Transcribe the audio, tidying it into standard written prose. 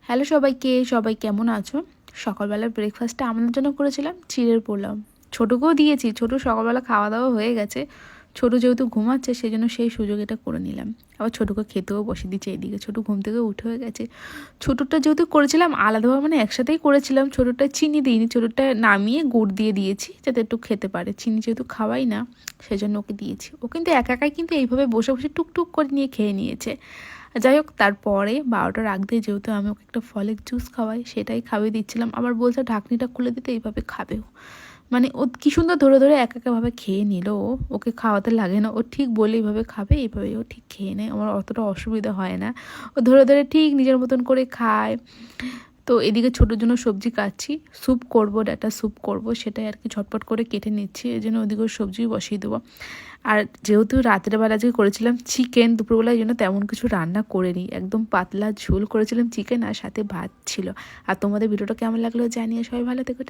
Hello সবাইকে, সবাই কেমন আছো? সকালবেলার ব্রেকফাস্টটা আমাদের জন্য করেছিলাম চিড়ের পোলাও। ছোটোকেও দিয়েছি, ছোটো সকালবেলা খাওয়া দাওয়া হয়ে গেছে। ছোটো যেহেতু ঘুমাচ্ছে সেই জন্য সেই সুযোগ এটা করে নিলাম। আবার ছোটোকে খেতেও বসিয়ে দিচ্ছি এইদিকে, ছোটো ঘুম থেকে উঠে হয়ে গেছে। ছোটোটা যেহেতু করেছিলাম আলাদাভাবে, মানে একসাথেই করেছিলাম, ছোটোটায় চিনি দিইনি, ছোটোটা নামিয়ে গুড় দিয়ে দিয়েছি যাতে একটু খেতে পারে। চিনি যেহেতু খাওয়াই না সেজন্য ওকে দিয়েছি। ও কিন্তু একা একাই কিন্তু এইভাবে বসে বসে টুকটুক করে নিয়ে খেয়ে নিয়েছে। যাই হোক, তারপরে 12টার আগ দিয়ে যেহেতু আমি ওকে একটা ফলের জুস খাওয়াই, সেটাই খাইয়ে দিচ্ছিলাম। আবার বলছে ঢাকনিটা খুলে দিতে, এইভাবে খাবেও। মানে ও কী সুন্দর ধরে ধরে এক একাভাবে খেয়ে নিল। ওকে খাওয়াতে লাগে না, ও ঠিক বলে এইভাবে খাবে, এইভাবে ও ঠিক খেয়ে নেয়। আমার অতটা অসুবিধা হয় না, ও ধরে ধরে ঠিক নিজের মতন করে খায়। তো এদিকে ছোটোর জন্য সবজি কাটছি, স্যুপ করব, ডাটা স্যুপ করব, সেটাই আর কি ঝটপট করে কেটে নিচ্ছি। এই জন্য ওদিকে সবজি বসিয়ে দেবো। আর যেহেতু রাতের বেলা আজকে করেছিলাম চিকেন, দুপুরবেলার জন্য তেমন কিছু রান্না করিনি, একদম পাতলা ঝোল করেছিলাম চিকেন, আর সাথে ভাত ছিল। আর তোমাদের ভিডিওটা কেমন লাগলো জানিয়ে, সবাই ভালো থেকো।